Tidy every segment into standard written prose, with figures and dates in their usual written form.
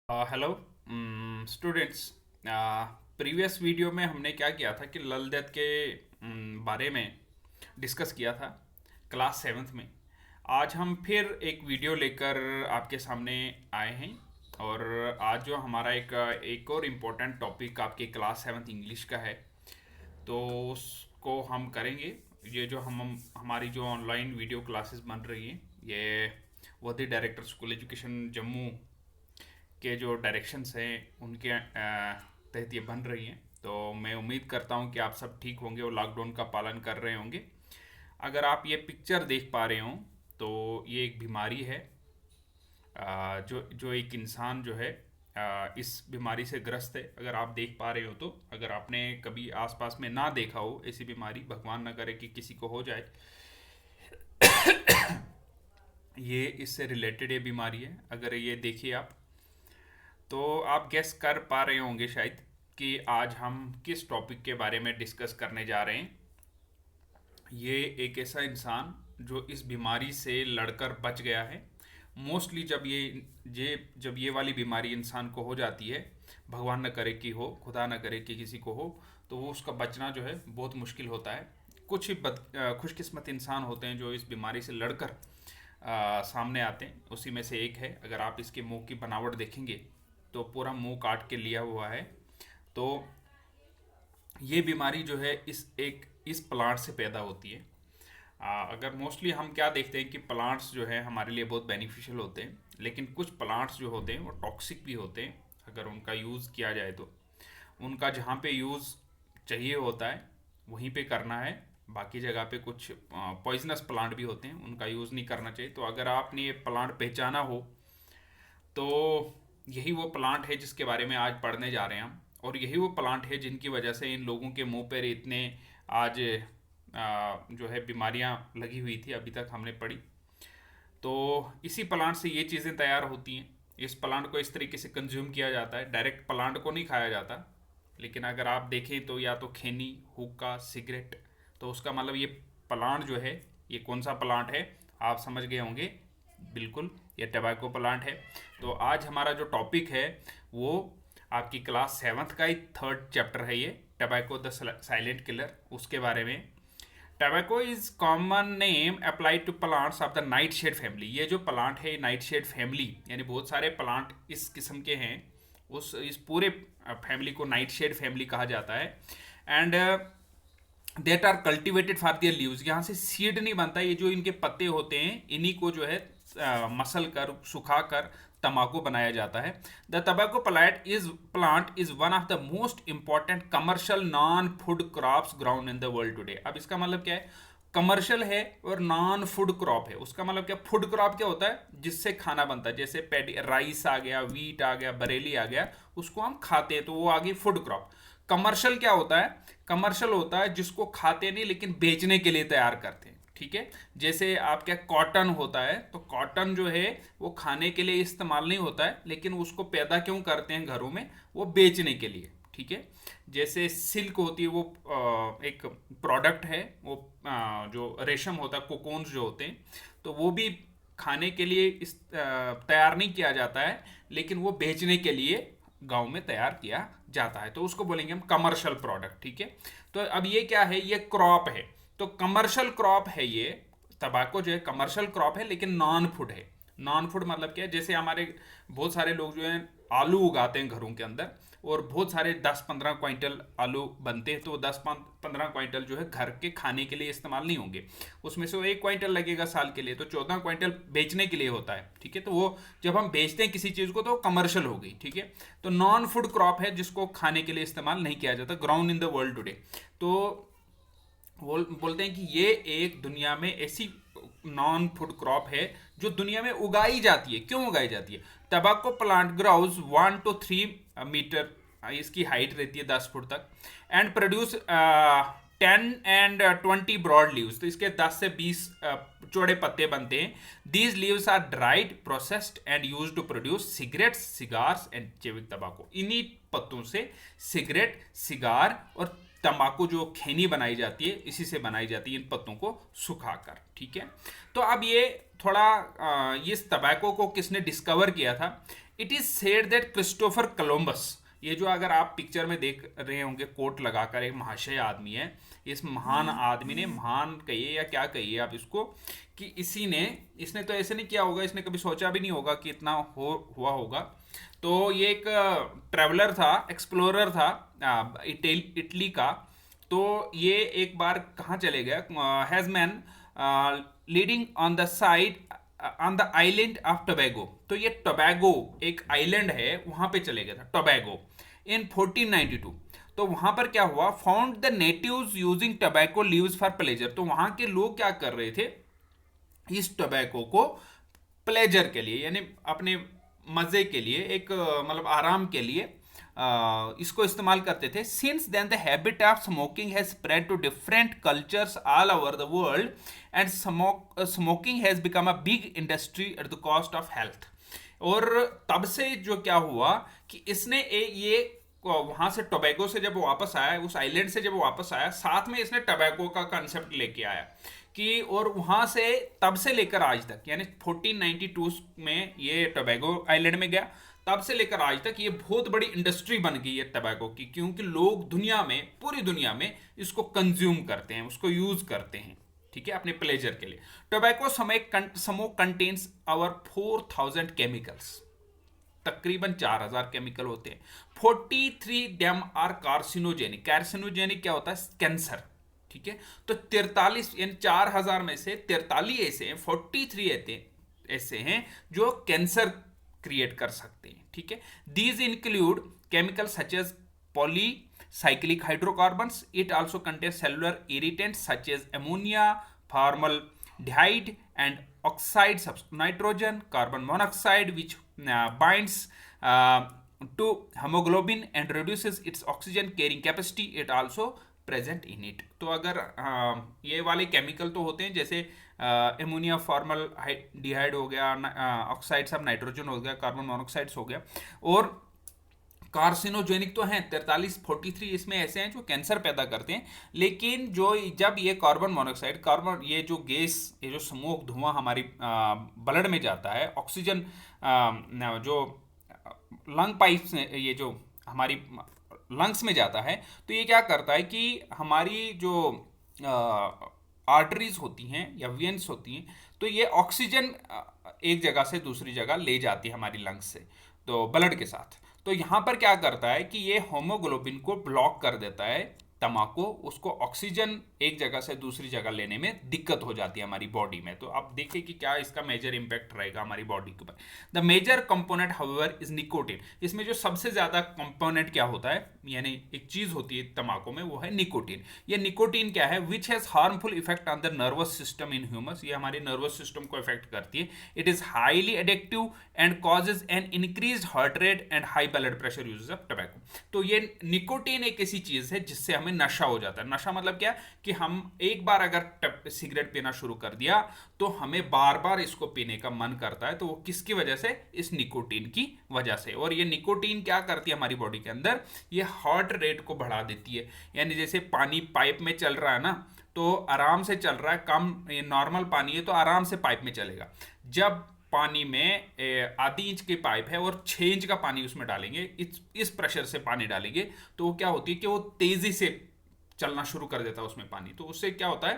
Hello students. Previous video में हमने क्या किया था कि लल देत के बारे में डिस्कस किया था क्लास सेवन्थ में। आज हम फिर एक वीडियो लेकर आपके सामने आए हैं। और आज जो हमारा एक और इम्पोर्टेंट टॉपिक आपके क्लास सेवन्थ इंग्लिश का है, तो उसको हम करेंगे। ये जो हम हमारी जो ऑनलाइन वीडियो क्लासेस बन रही हैं, ये वदी डायरेक्टर स्कूल एजुकेशन जम्मू के जो डायरेक्शंस हैं उनके तहत ये बन रही हैं। तो मैं उम्मीद करता हूँ कि आप सब ठीक होंगे और लॉकडाउन का पालन कर रहे होंगे। अगर आप ये पिक्चर देख पा रहे हों तो ये एक बीमारी है। जो जो एक इंसान जो है इस बीमारी से ग्रस्त है। अगर आप देख पा रहे हो, तो अगर आपने कभी आसपास में ना देखा हो ऐसी बीमारी, भगवान ना करे कि किसी को हो जाए, ये इससे रिलेटेड ये बीमारी है। अगर ये देखिए आप, तो आप गेस कर पा रहे होंगे शायद कि आज हम किस टॉपिक के बारे में डिस्कस करने जा रहे हैं। ये एक ऐसा इंसान जो इस बीमारी से लड़कर बच गया है। मोस्टली जब ये वाली बीमारी इंसान को हो जाती है, भगवान न करे कि हो, खुदा न करे कि किसी को हो, तो वो उसका बचना जो है बहुत मुश्किल होता है। कुछ ही खुशकिस्मत इंसान होते हैं जो इस बीमारी से लड़कर सामने आते हैं। उसी में से एक है। अगर आप इसके मुंह की बनावट देखेंगे तो पूरा मुंह काट के लिया हुआ है। तो ये बीमारी जो है इस प्लांट से पैदा होती है। अगर मोस्टली हम क्या देखते हैं कि प्लांट्स जो है हमारे लिए बहुत बेनिफिशियल होते हैं, लेकिन कुछ प्लांट्स जो होते हैं वो टॉक्सिक भी होते हैं अगर उनका यूज़ किया जाए तो। उनका जहाँ पे यूज़ चाहिए होता है वहीं पे करना है। बाकी जगह पे कुछ पॉइजनस प्लांट भी होते हैं, उनका यूज़ नहीं करना चाहिए। तो अगर आपने ये प्लांट पहचाना हो, तो यही वो प्लांट है जिसके बारे में आज पढ़ने जा रहे हैं हम। और यही वो प्लांट है जिनकी वजह से इन लोगों के मुंह पर इतने आज जो है बीमारियां लगी हुई थी, अभी तक हमने पढ़ी। तो इसी प्लांट से ये चीज़ें तैयार होती हैं। इस प्लांट को इस तरीके से कंज्यूम किया जाता है, डायरेक्ट प्लांट को नहीं खाया जाता। लेकिन अगर आप देखें तो या तो खैनी, हुक्का, सिगरेट, तो उसका मतलब ये प्लांट जो है, ये कौन सा प्लांट है आप समझ गए होंगे। बिल्कुल, ये टबैको प्लांट है। तो आज हमारा जो टॉपिक है वो आपकी क्लास सेवन्थ का ही थर्ड चैप्टर है, ये टबैको द साइलेंट किलर, उसके बारे में। Tobacco is common name applied to plants of the nightshade family. ये जो प्लांट है नाइट शेड फैमिली, यानी बहुत सारे प्लांट इस किस्म के हैं। उस इस पूरे फैमिली को नाइट शेड फैमिली कहा जाता है। And that are cultivated for their leaves. यहाँ से सीड नहीं बनता, ये जो इनके पत्ते होते हैं इन्हीं को जो है मसल कर, सुखा कर तंबाकू बनाया जाता है। द तंबाकू plant is one of the most important commercial non food crops ground in the world today. अब इसका मतलब क्या है? कमर्शियल है और नॉन फूड क्रॉप है। उसका मतलब क्या? फूड क्रॉप क्या होता है? जिससे खाना बनता है। जैसे पैडी, राइस आ गया, वीट आ गया, बरेली आ गया, उसको हम खाते हैं, तो वो आ गई फूड क्रॉप। कमर्शियल क्या होता है? कमर्शियल होता है जिसको खाते नहीं लेकिन बेचने के लिए तैयार करते हैं। ठीक है, जैसे आप क्या, कॉटन होता है, तो कॉटन जो है वो खाने के लिए इस्तेमाल नहीं होता है, लेकिन उसको पैदा क्यों करते हैं घरों में? वो बेचने के लिए। ठीक है, जैसे सिल्क होती है, वो एक प्रोडक्ट है। वो जो रेशम होता है, कोकोन्स जो होते हैं, तो वो भी खाने के लिए तैयार नहीं किया जाता है, लेकिन वो बेचने के लिए गांव में तैयार किया जाता है। तो उसको बोलेंगे हम कमर्शियल प्रोडक्ट। ठीक है, तो अब ये क्या है? ये क्रॉप है। तो कमर्शियल क्रॉप है ये। तंबाकू जो है कमर्शियल क्रॉप है, लेकिन नॉन फूड है। नॉन फूड मतलब क्या है? जैसे हमारे बहुत सारे लोग जो हैं आलू उगाते हैं घरों के अंदर, और बहुत सारे 10-15 क्विंटल आलू बनते हैं, तो 10-15 क्विंटल जो है घर के खाने के लिए इस्तेमाल नहीं होंगे। उसमें से वो 1 क्विंटल लगेगा साल के लिए, तो 14 क्विंटल बेचने के लिए होता है। ठीक है, तो वो जब हम बेचते हैं किसी चीज़ को तो कमर्शियल हो गई। ठीक है, तो नॉन फूड क्रॉप है जिसको खाने के लिए इस्तेमाल नहीं किया जाता ground in the world today. तो बोलते हैं कि ये एक दुनिया में ऐसी नॉन फूड क्रॉप है जो दुनिया में उगाई जाती है। क्यों उगाई जाती है? Tobacco plant grows 1 to 3 metre, इसकी हाइट रहती है 10 फुट तक, and produce 10 and 20 broad leaves. तो इसके 10 से 20 चौड़े पत्ते बनते हैं। These leaves are dried, processed and use to produce cigarettes, cigars and chewing tambaku. इन्हीं पत्तों से सिगरेट, सिगार और तंबाकू जो खैनी बनाई जाती है, इसी से बनाई जाती है, इन पत्तों को सुखाकर। ठीक है, तो अब ये थोड़ा इस तंबाकू को किसने डिस्कवर किया था? It is said that Christopher Columbus, ये जो अगर आप पिक्चर में देख रहे होंगे कोट लगाकर, एक महाशय आदमी है, इस महान आदमी ने, महान कहिए या क्या कहिए आप इसको, कि इसने तो ऐसे नहीं किया होगा, इसने कभी सोचा भी नहीं होगा कि इतना हुआ होगा। तो ये एक ट्रैवलर था, एक्सप्लोरर था, इटली का। तो ये एक बार कहाँ चले गया, has man leading on the side on the island of Tobago. तो ये टोबैगो एक आइलैंड है, वहां पे चले गया था टोबैगो इन 1492। तो वहां पर क्या हुआ, found the natives using tobacco leaves for pleasure. तो वहां के लोग क्या कर रहे थे, इस टोबैको को प्लेजर के लिए, यानी अपने मजे के लिए, एक मतलब आराम के लिए इसको इस्तेमाल करते थे। Since then the habit of smoking has spread to different cultures all over the world and smoking has become a big industry at the cost of health. और तब से जो क्या हुआ कि इसने ये वहां से टोबैगो से जब वो वापस आया, उस आइलैंड से जब वो वापस आया, साथ में इसने टोबैगो का कंसेप्ट लेके आया कि, और वहां से तब से लेकर आज तक, यानी 1492 में ये टोबैगो आइलैंड में गया, तब से लेकर आज तक ये बहुत बड़ी इंडस्ट्री बन गई है टोबैगो की, क्योंकि लोग दुनिया में, पूरी दुनिया में इसको कंज्यूम करते हैं, उसको यूज करते हैं, ठीक है, अपने प्लेजर के लिए। Tobacco smoke contains over 4000 chemicals, तकरीबन 4000 केमिकल होते हैं। 43 डेम आर कार्सिनोजेनिक। कार्सिनोजेनिक क्या होता है, कैंसर, ठीक है। तो 43 यानी 4000 में से 43 ऐसे हैं, 43 ऐसे हैं जो कैंसर क्रिएट कर सकते हैं, ठीक है। These include chemical such as polycyclic hydrocarbons. It also contains cellular irritants such as ammonia, formaldehyde and oxides of nitrogen, carbon monoxide, which binds to hemoglobin and reduces its oxygen carrying capacity. It also present in it. तो अगर ये वाले chemical तो होते हैं, जैसे ammonia, formaldehyde हो गया, ऑक्साइड्स ऑफ नाइट्रोजन हो गया, कार्बन मोनोक्साइड्स हो गया, और कार्सिनोजेनिक तो हैं 43 इसमें ऐसे हैं जो कैंसर पैदा करते हैं। लेकिन जो जब ये कार्बन मोनोऑक्साइड, कार्बन, ये जो गैस, ये जो स्मोक, धुआं हमारी ब्लड में जाता है, ऑक्सीजन जो लंग पाइप से, ये जो हमारी लंग्स में जाता है, तो ये क्या करता है कि हमारी जो आर्टरीज होती हैं या वेन्स होती हैं, तो ये ऑक्सीजन एक जगह से दूसरी जगह ले जाती है हमारी लंग्स से, तो ब्लड के साथ। तो यहाँ पर क्या करता है कि ये होमोग्लोबिन को ब्लॉक कर देता है, तम्बाकू, उसको ऑक्सीजन एक जगह से दूसरी जगह लेने में दिक्कत हो जाती है हमारी बॉडी में। तो आप देखिए कि क्या इसका मेजर इंपैक्ट रहेगा हमारी बॉडी के ऊपर। The major component however is nicotine. इसमें जो सबसे ज्यादा कंपोनेंट क्या होता है, यानी एक चीज होती है तम्बाकू में, वो है निकोटिन। ये निकोटिन क्या है, which has harmful effect on the nervous system in humans. ये हमारे नर्वस सिस्टम को इफेक्ट करती है। It is highly addictive and causes an increase heart rate and high blood pressure use of tobacco. तो ये nicotine एक ऐसी चीज है जिससे हमें नशा हो जाता है। नशा मतलब क्या, कि हम एक बार अगर सिगरेट पीना शुरू कर दिया तो हमें बार बार इसको पीने का मन करता है। तो वो किसकी वजह से, इस निकोटीन की वजह से। और ये निकोटीन क्या करती है हमारी बॉडी के अंदर, ये हार्ट रेट को बढ़ा देती है। यानी जैसे पानी पाइप में चल रहा है ना, तो आराम से चल रहा है, कम, ये नॉर्मल पानी है तो आराम से पाइप में चलेगा। जब पानी में आधी इंच की पाइप है और 6 इंच का पानी उसमें डालेंगे, इस प्रेशर से पानी डालेंगे, तो वो क्या होती है कि वो तेजी से चलना शुरू कर देता है उसमें पानी। तो उससे क्या होता है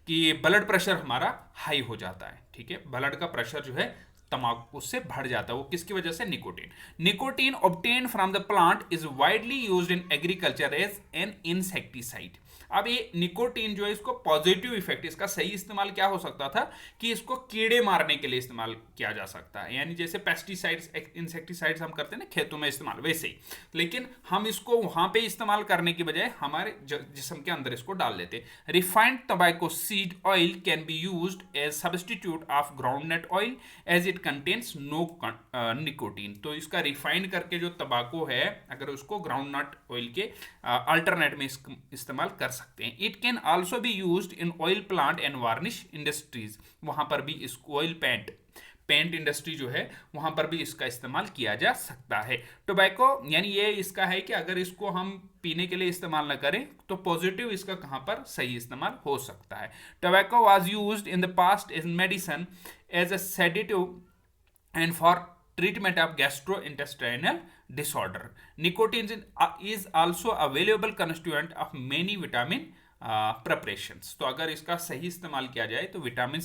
कि ब्लड प्रेशर हमारा हाई हो जाता है, ठीक है। ब्लड का प्रेशर जो है तंबाकू से बढ़ जाता है। वो किसकी वजह से, nicotine. Nicotine obtain from the plant is widely used in agriculture as an insecticide. अब ये निकोटीन जो है, इसको पॉजिटिव इफेक्ट, इसका सही इस्तेमाल क्या हो सकता था कि इसको कीड़े मारने के लिए इस्तेमाल किया जा सकता है। यानी जैसे पेस्टिसाइड्स, इंसेक्टिसाइड्स हम करते हैं ना खेतों में इस्तेमाल, वैसे ही। लेकिन हम इसको वहां पे इस्तेमाल करने की बजाय हमारे जिस्म के अंदर इसको डाल देते। Refined tobacco seed oil can be used as substitute of groundnut oil as it contains no nicotine. तो इसका रिफाइंड करके जो तंबाकू है, अगर उसको ग्राउंडनट ऑयल के अल्टरनेट में इस्तेमाल कर सकते हैं। It can also be used in oil plant and varnish industries. वहां पर भी इस ऑयल पेंट इंडस्ट्री जो है, वहां पर भी इसका इस्तेमाल किया जा सकता है। टोबैको यानी ये इसका है कि अगर इसको हम पीने के लिए इस्तेमाल ना करें तो पॉजिटिव इसका कहां पर सही इस्तेमाल हो सकता है। Tobacco was used in the past as medicine, as a sedative and for treatment of gastrointestinal disorder. Nicotine is also a valuable constituent of many vitamin preparations. तो अगर इसका सही इस्तेमाल किया जाए तो विटामिन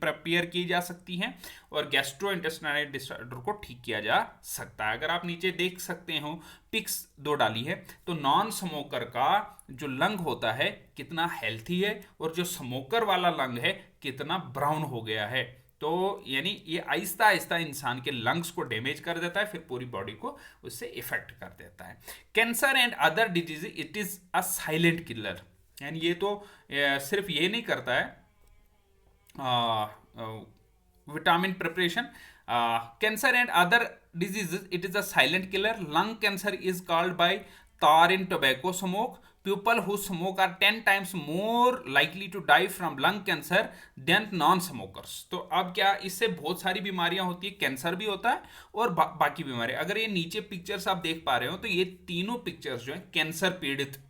प्रिपेयर की जा सकती हैं और गैस्ट्रोइंटेस्टाइनल डिसऑर्डर को ठीक किया जा सकता है। अगर आप नीचे देख सकते हो पिक्स 2 डाली है, तो नॉन स्मोकर का जो लंग होता है कितना हेल्थी है और जो स्मोकर वाला लंग है कितना ब्राउन हो गया है। तो यानी ये आहिस्ता आहिस्ता इंसान के लंग्स को डैमेज कर देता है, फिर पूरी बॉडी को उससे इफेक्ट कर देता है। Cancer and other disease it is a silent killer, यानी ये तो सिर्फ ये नहीं करता है vitamin preparation. Cancer and other diseases, it is a silent killer. Lung cancer is caused by tar in tobacco smoke. People who smoke are 10 times more likely to die from lung cancer than non-smokers. तो अब क्या, इससे बहुत सारी बीमारियां होती है, cancer भी होता है और बाकी बीमारियां। अगर ये नीचे पिक्चर्स आप देख पा रहे हो, तो ये तीनों पिक्चर्स जो है कैंसर पीड़ित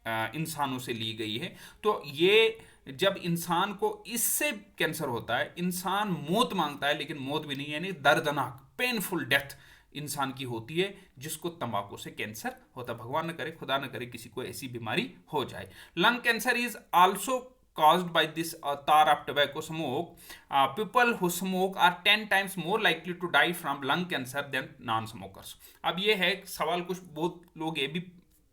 इंसानों से ली गई है। तो ये जब इंसान को इससे कैंसर होता है, इंसान मौत मांगता है, लेकिन मौत भी नहीं, यानी दर्दनाक पेनफुल डेथ इंसान की होती है जिसको तंबाकू से कैंसर होता है। भगवान न करे, खुदा न करे किसी को ऐसी बीमारी हो जाए। Lung cancer is also caused by this tar of tobacco smoke. People who smoke are 10 times more likely to die from lung cancer than non-smokers. अब ये है सवाल, कुछ बहुत लोग ये भी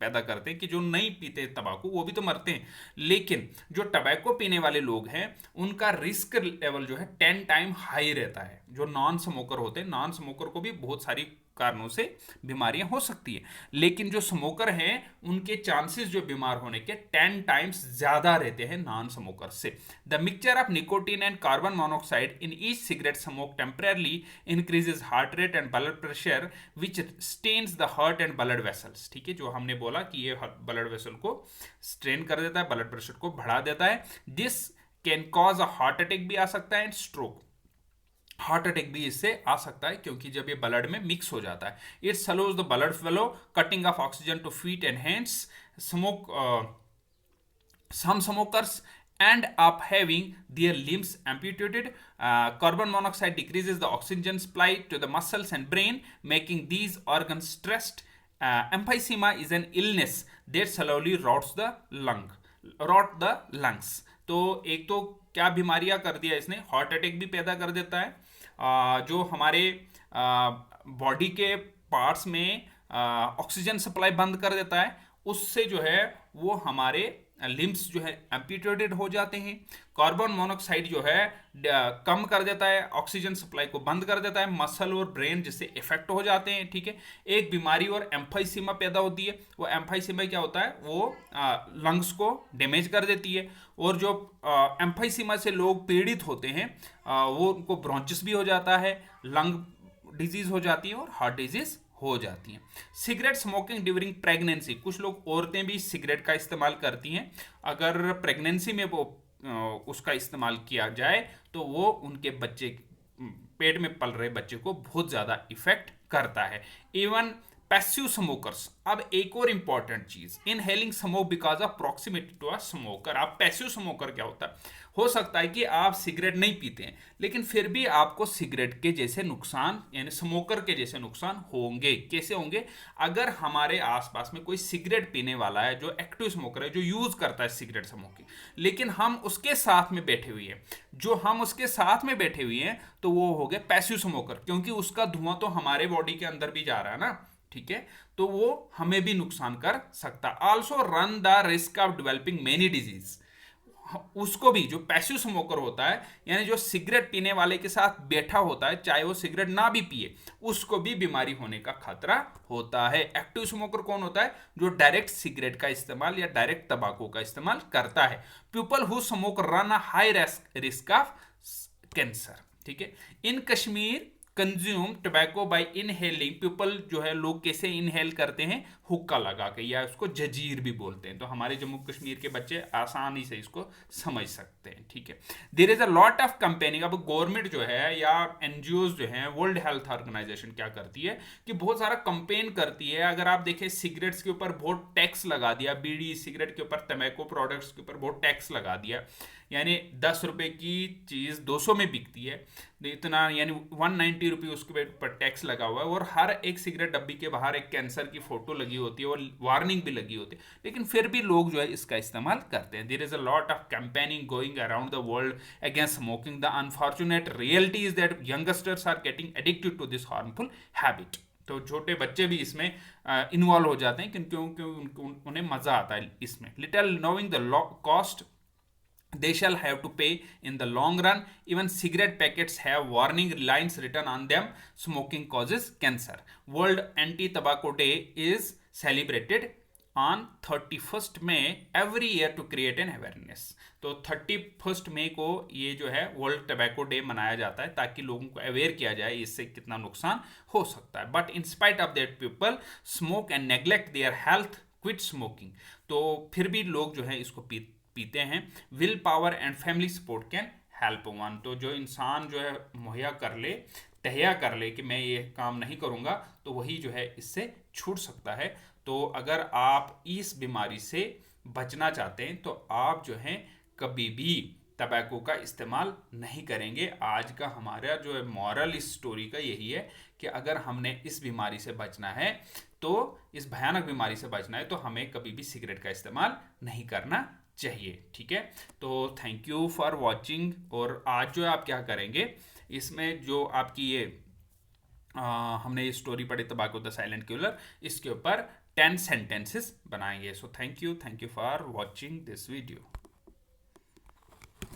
पैदा करते हैं कि जो नहीं पीते तंबाकू वो भी तो मरते हैं, लेकिन जो टबैको पीने वाले लोग हैं उनका रिस्क लेवल जो है 10 टाइम हाई रहता है। जो नॉन स्मोकर होते हैं, नॉन स्मोकर को भी बहुत सारी कारणों से बीमारियां हो सकती है, लेकिन जो स्मोकर हैं उनके चांसेस जो बीमार होने के 10 टाइम्स ज्यादा रहते हैं नॉन स्मोकर से। The mixture of nicotine and carbon monoxide in each cigarette smoke temporarily increases heart rate and blood pressure which strains the heart and blood vessels. ठीक है, जो हमने बोला कि ये ब्लड वेसल को स्ट्रेन कर देता है, ब्लड प्रेशर को बढ़ा देता है। This can cause a heart attack भी आ सकता है एंड स्ट्रोक। हार्ट अटैक भी इससे आ सकता है क्योंकि जब ये ब्लड में मिक्स हो जाता है। It slows the blood flow, cutting off oxygen to feet and hands. Some smokers end up having their limbs amputated. Carbon monoxide decreases the oxygen supply to the muscles and brain, making these organs stressed. Emphysema is an illness that slowly rots the lungs. तो एक तो क्या बीमारियां कर दिया इसने, heart attack भी पैदा कर देता है, जो हमारे बॉडी के पार्ट्स में ऑक्सीजन सप्लाई बंद कर देता है, उससे जो है वो हमारे लिम्स जो है एम्पिटेटेड हो जाते हैं। कार्बन मोनोऑक्साइड जो है कम कर देता है, ऑक्सीजन सप्लाई को बंद कर देता है, मसल और ब्रेन जिससे इफेक्ट हो जाते हैं। ठीक है, एक बीमारी और एम्फाइसीमा पैदा होती है। वो एम्फाइसीमा क्या होता है, वो लंग्स को डैमेज कर देती है, और जो एम्फाइसीमा से लोग पीड़ित होते हैं वो उनको ब्रोंचिस भी हो जाता है, लंग डिजीज हो जाती है और हार्ट डिजीज हो जाती हैं। सिगरेट स्मोकिंग ड्यूरिंग प्रेगनेंसी, कुछ लोग औरतें भी सिगरेट का इस्तेमाल करती हैं। अगर प्रेगनेंसी में वो उसका इस्तेमाल किया जाए तो वो उनके बच्चे, पेट में पल रहे बच्चे को बहुत ज़्यादा इफेक्ट करता है। इवन पैसिव स्मोकर्स, अब एक और इंपॉर्टेंट चीज, inhaling smoke because of proximity to a smoker. आप पैसिव स्मोकर क्या होता है, हो सकता है कि आप सिगरेट नहीं पीते हैं लेकिन फिर भी आपको सिगरेट के जैसे नुकसान, यानी स्मोकर के जैसे नुकसान होंगे। कैसे होंगे, अगर हमारे आसपास में कोई सिगरेट पीने वाला है जो एक्टिव स्मोकर है, जो यूज करता है सिगरेट स्मोकिंग, लेकिन हम उसके साथ में बैठे हुए हैं, तो वो हो गए पैसिव स्मोकर, क्योंकि उसका धुआं तो हमारे बॉडी के अंदर भी जा रहा है ना। ठीक है, तो वो हमें भी नुकसान कर सकता। Also run the risk of developing many disease. उसको भी, जो पैसिव स्मोकर होता है यानी जो सिगरेट पीने वाले के साथ बैठा होता है, चाहे वो सिगरेट ना भी पिए, उसको भी बीमारी होने का खतरा होता है। एक्टिव स्मोकर कौन होता है, जो डायरेक्ट सिगरेट का इस्तेमाल या डायरेक्ट तंबाकू का इस्तेमाल करता है। People who smoke run a high risk of cancer. ठीक है, in Kashmir consume tobacco by inhaling, people जो है लोग कैसे इनहेल करते हैं, हुक्का लगा के, या उसको जजीर भी बोलते हैं। तो हमारे जम्मू कश्मीर के बच्चे आसानी से इसको समझ सकते हैं। ठीक है, there is a lot of campaigning. अब गवर्नमेंट जो है या एनजीओज जो हैं, वर्ल्ड हेल्थ ऑर्गेनाइजेशन क्या करती है कि बहुत सारा कंपेन करती है। अगर आप देखें, सिगरेट्स के ऊपर बहुत टैक्स लगा दिया, बीड़ी सिगरेट के ऊपर, तंबाकू प्रोडक्ट्स के ऊपर बहुत टैक्स लगा दिया, यानी 10 रुपए की चीज़ 200 में बिकती है, तो इतना यानी 190 रुपये उसके पर टैक्स लगा हुआ है, और हर एक सिगरेट डब्बी के बाहर एक कैंसर की फोटो लगी होती है और वार्निंग भी लगी होती है, लेकिन फिर भी लोग जो है इसका इस्तेमाल करते हैं। There is a lot of campaigning going around the world against smoking. The unfortunate reality is that youngsters are getting addicted to this harmful habit. तो छोटे बच्चे भी इसमें इन्वॉल्व हो जाते हैं क्योंकि उनको उन्हें मजा आता है इसमें। Little knowing the cost they shall have to pay in the long run. Even cigarette packets have warning lines written on them: smoking causes cancer. World Anti Tobacco Day is celebrated on 31st May every year to create an awareness. तो 31st मई को ये जो है world tobacco day मनाया जाता है ताकि लोगों को अवेयर किया जाए इससे कितना नुकसान हो सकता है। But in spite of that people smoke and neglect their health, quit smoking. तो फिर भी लोग जो है इसको पीते हैं। Will power and family support can help one. तो जो इंसान जो है मुहैया कर ले, तहैया कर ले कि मैं ये काम नहीं करूँगा, तो वही जो है इससे छूट सकता है। तो अगर आप इस बीमारी से बचना चाहते हैं तो आप जो है कभी भी तंबाकू का इस्तेमाल नहीं करेंगे। आज का हमारा जो है मॉरल इस स्टोरी का यही है कि अगर हमने इस बीमारी से बचना है, तो इस भयानक बीमारी से बचना है, तो हमें कभी भी सिगरेट का इस्तेमाल नहीं करना चाहिए। ठीक है, तो थैंक यू फॉर वॉचिंग। और आज जो है आप क्या करेंगे, इसमें जो आपकी ये हमने ये स्टोरी पढ़ी तंबाकू द साइलेंट किलर, इसके ऊपर 10 सेंटेंसेस बनाएंगे। So thank you for watching this video.